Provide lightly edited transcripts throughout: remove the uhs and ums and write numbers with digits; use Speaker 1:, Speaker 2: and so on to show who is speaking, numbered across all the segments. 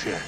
Speaker 1: Sure.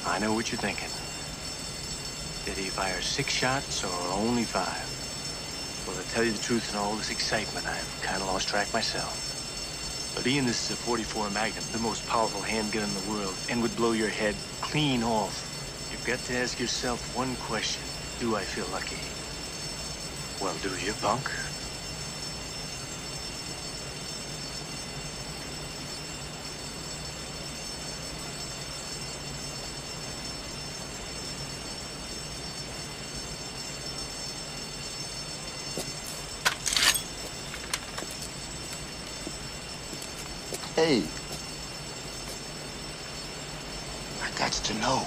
Speaker 1: I know what you're thinking. Did he fire 6 shots or only 5? Well, to tell you the truth, in all this excitement, I've kind of lost track myself. But Ian, this is a 44 Magnum, the most powerful handgun in the world, and would blow your head clean off. You've got to ask yourself one question. Do I feel lucky? Well, do you, punk?
Speaker 2: Hey, I got to know.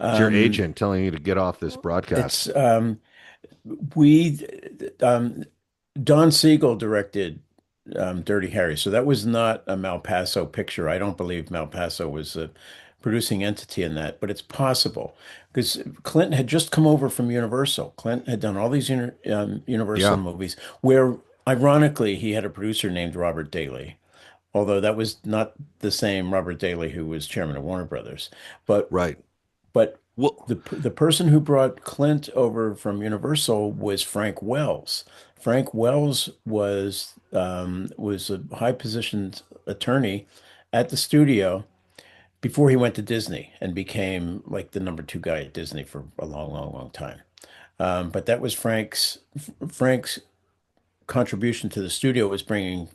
Speaker 3: It's your agent telling you to get off this broadcast.
Speaker 4: Don Siegel directed Dirty Harry, so that was not a Malpaso picture. I don't believe Malpaso was a producing entity in that, but it's possible because Clint had just come over from Universal. Clint had done all these Universal movies where, ironically, he had a producer named Robert Daly, although that was not the same Robert Daly who was chairman of Warner Brothers. But
Speaker 3: right.
Speaker 4: But the person who brought Clint over from Universal was Frank Wells. Frank Wells was a high-positioned attorney at the studio before he went to Disney and became like the number 2 guy at Disney for a long, long, long time. But that was Frank's contribution to the studio, was bringing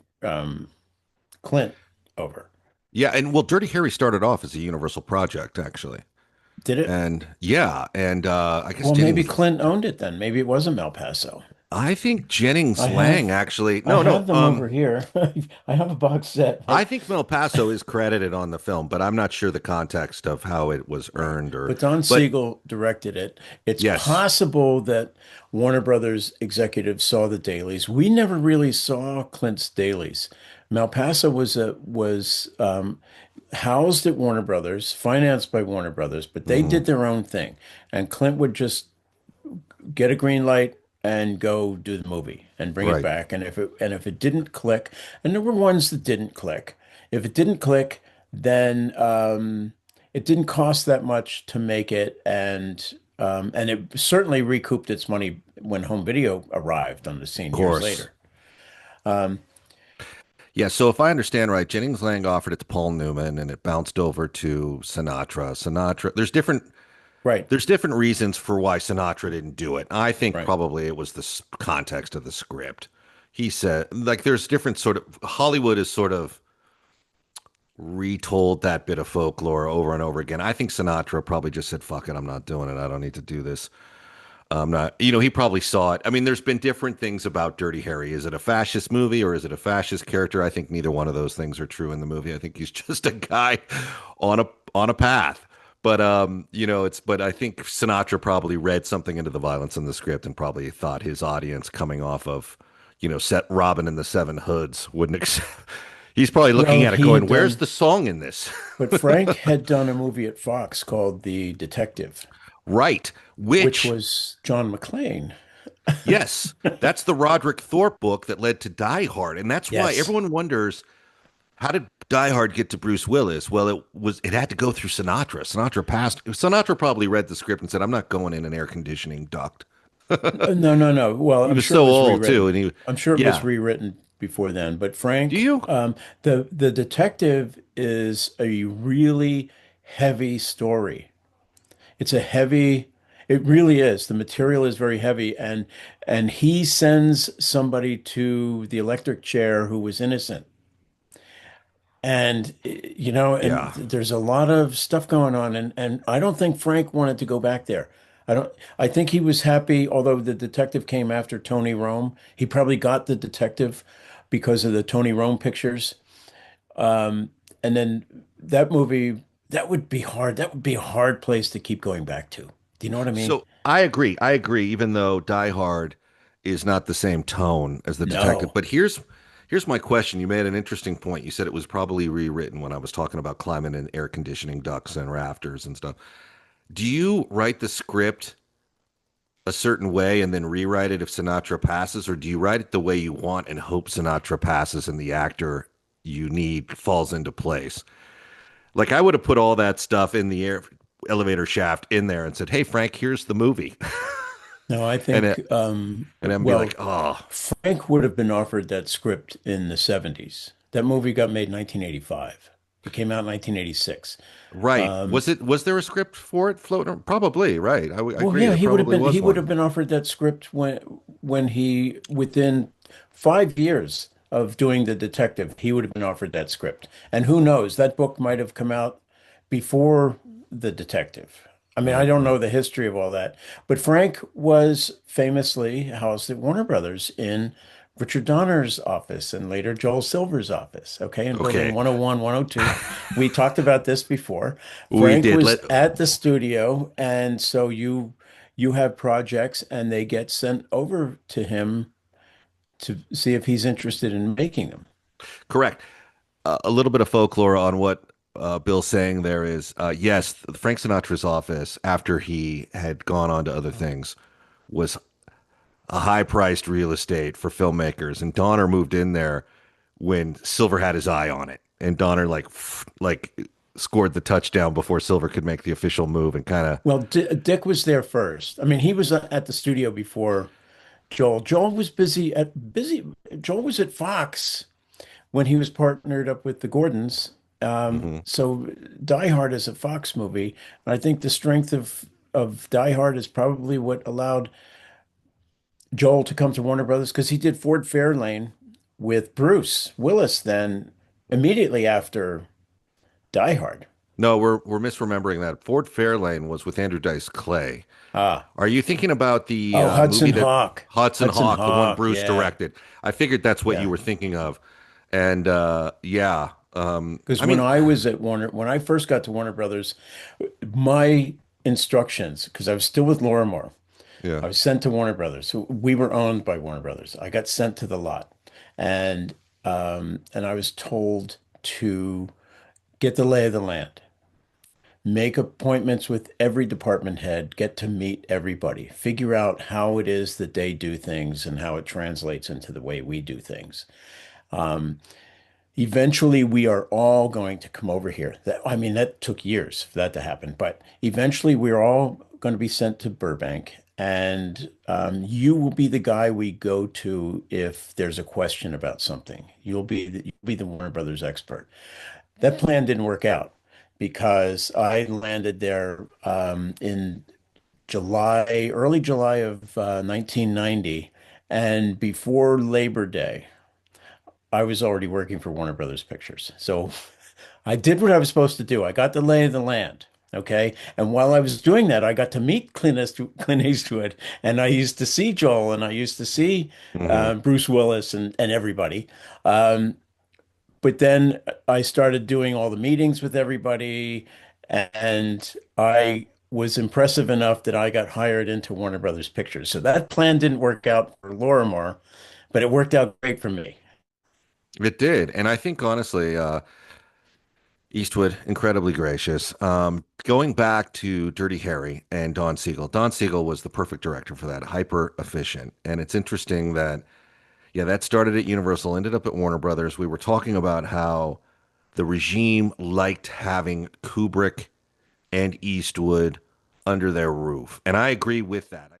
Speaker 4: Clint over.
Speaker 3: Yeah, and well, Dirty Harry started off as a Universal project, actually.
Speaker 4: Did it?
Speaker 3: And yeah, and I guess
Speaker 4: maybe Clint owned it then. Maybe it was a Malpaso.
Speaker 3: I think Jennings Lang actually.
Speaker 4: I have them over here. I have a box set.
Speaker 3: I think Malpaso is credited on the film, but I'm not sure the context of how it was earned. But
Speaker 4: Don Siegel directed it. It's possible that Warner Brothers executives saw the dailies. We never really saw Clint's dailies. Malpaso was housed at Warner Brothers, financed by Warner Brothers, but they did their own thing. And Clint would just get a green light and go do the movie and bring it back. And if it didn't click, and there were ones that didn't click. If it didn't click, then it didn't cost that much to make it, and it certainly recouped its money when home video arrived on the scene years later.
Speaker 3: Yeah, so if I understand right, Jennings Lang offered it to Paul Newman, and it bounced over to Sinatra. There's different reasons for why Sinatra didn't do it. I think probably it was the context of the script. he said, like, there's different sort of Hollywood is sort of retold that bit of folklore over and over again. I think Sinatra probably just said, "Fuck it, I'm not doing it. I don't need to do this." I'm not, he probably saw it. I mean, there's been different things about Dirty Harry. Is it a fascist movie or is it a fascist character? I think neither one of those things are true in the movie. I think he's just a guy on a path. But but I think Sinatra probably read something into the violence in the script and probably thought his audience coming off of, set Robin and the Seven Hoods wouldn't accept. He's probably looking
Speaker 4: Well,
Speaker 3: at it
Speaker 4: he
Speaker 3: going,
Speaker 4: had
Speaker 3: "Where's
Speaker 4: done,
Speaker 3: the song in this?"
Speaker 4: but Frank had done a movie at Fox called The Detective,
Speaker 3: Right.
Speaker 4: which
Speaker 3: Which
Speaker 4: was John McClane.
Speaker 3: Yes, that's the Roderick Thorpe book that led to Die Hard, and that's why
Speaker 4: Yes.
Speaker 3: everyone wonders how did Die Hard get to Bruce Willis? Well, it had to go through Sinatra. Sinatra passed. Sinatra probably read the script and said, "I'm not going in an air conditioning duct."
Speaker 4: No, no, no. Well,
Speaker 3: He
Speaker 4: I'm
Speaker 3: was
Speaker 4: sure it
Speaker 3: so
Speaker 4: was
Speaker 3: old too,
Speaker 4: rewritten.
Speaker 3: and
Speaker 4: I'm sure it was
Speaker 3: yeah.
Speaker 4: rewritten before then. But
Speaker 3: Do
Speaker 4: Frank,
Speaker 3: you?
Speaker 4: the detective is a really heavy story. It's a heavy, it really is. The material is very heavy, and he sends somebody to the electric chair who was innocent. And and
Speaker 3: Yeah.
Speaker 4: there's a lot of stuff going on, and I don't think Frank wanted to go back there. I don't. I think he was happy, although the detective came after Tony Rome. He probably got the detective because of the Tony Rome pictures. And then that movie, that would be hard. That would be a hard place to keep going back to. Do you know what I mean?
Speaker 3: So I agree. I agree. Even though Die Hard is not the same tone as the detective,
Speaker 4: No.
Speaker 3: but here's my question. You made an interesting point. You said it was probably rewritten when I was talking about climate and air conditioning ducts and rafters and stuff. Do you write the script a certain way and then rewrite it if Sinatra passes, or do you write it the way you want and hope Sinatra passes and the actor you need falls into place? Like I would have put all that stuff in the air elevator shaft in there and said, "Hey Frank, here's the movie,"
Speaker 4: No, I
Speaker 3: and
Speaker 4: think,
Speaker 3: then be like,
Speaker 4: well,
Speaker 3: "Oh,
Speaker 4: Frank would have been offered that script in the 70s. That movie got made in 1985. It came out in 1986.
Speaker 3: right." Was there a script for it floating? Probably, right. I
Speaker 4: Well,
Speaker 3: agree.
Speaker 4: yeah,
Speaker 3: There probably
Speaker 4: he
Speaker 3: was
Speaker 4: would have
Speaker 3: one.
Speaker 4: been offered that script when he within 5 years of doing The Detective, he would have been offered that script. And who knows, that book might have come out before The Detective. I mean, I
Speaker 3: Right,
Speaker 4: don't
Speaker 3: right.
Speaker 4: know the history of all that, but Frank was famously housed at Warner Brothers in Richard Donner's office and later Joel Silver's office, okay, in building
Speaker 3: Okay,
Speaker 4: 101, 102. We talked about this before.
Speaker 3: we
Speaker 4: Frank
Speaker 3: did.
Speaker 4: was at the studio, and so you have projects and they get sent over to him to see if he's interested in making them.
Speaker 3: Correct. A little bit of folklore on what Bill's saying there is yes, Frank Sinatra's office, after he had gone on to other things, was a high priced real estate for filmmakers. And Donner moved in there when Silver had his eye on it. And Donner like scored the touchdown before Silver could make the official move and kind of
Speaker 4: Well, Dick was there first. I mean, he was at the studio before Joel. Joel was busy. Joel was at Fox when he was partnered up with the Gordons.
Speaker 3: mhm.
Speaker 4: So Die Hard is a Fox movie. And I think the strength of Die Hard is probably what allowed Joel to come to Warner Brothers because he did Ford Fairlane with Bruce Willis then immediately after Die Hard.
Speaker 3: No, we're misremembering that. Ford Fairlane was with Andrew Dice Clay.
Speaker 4: Ah,
Speaker 3: Are you thinking about the
Speaker 4: oh,
Speaker 3: movie
Speaker 4: Hudson
Speaker 3: that
Speaker 4: Hawk.
Speaker 3: Hudson
Speaker 4: Hudson
Speaker 3: Hawk, the one
Speaker 4: Hawk.
Speaker 3: Bruce
Speaker 4: Yeah.
Speaker 3: directed? I figured that's what you
Speaker 4: Yeah.
Speaker 3: were thinking of. And yeah,
Speaker 4: Because
Speaker 3: I mean,
Speaker 4: when I first got to Warner Brothers, my instructions, because I was still with Lorimar,
Speaker 3: yeah,
Speaker 4: I was sent to Warner Brothers. So we were owned by Warner Brothers. I got sent to the lot, and I was told to get the lay of the land, make appointments with every department head, get to meet everybody, figure out how it is that they do things and how it translates into the way we do things. Eventually, we are all going to come over here. I mean, that took years for that to happen, but eventually, we're all going to be sent to Burbank, and you will be the guy we go to if there's a question about something. You'll be the Warner Brothers expert. That plan didn't work out because I landed there in early July of 1990, And before Labor Day, I was already working for Warner Brothers Pictures. So I did what I was supposed to do. I got the lay of the land. Okay. And while I was doing that, I got to meet Clint Eastwood, and I used to see Joel, and I used to see
Speaker 3: Hmm.
Speaker 4: Bruce Willis, and everybody. Um, but then I started doing all the meetings with everybody, and I was impressive enough that I got hired into Warner Brothers Pictures. So that plan didn't work out for Lorimar, but it worked out great for me.
Speaker 3: It did, and I think honestly, Eastwood, incredibly gracious. Going back to Dirty Harry and Don Siegel, Don Siegel was the perfect director for that, hyper efficient. And it's interesting that, yeah, that started at Universal, ended up at Warner Brothers. We were talking about how the regime liked having Kubrick and Eastwood under their roof. And I agree with that.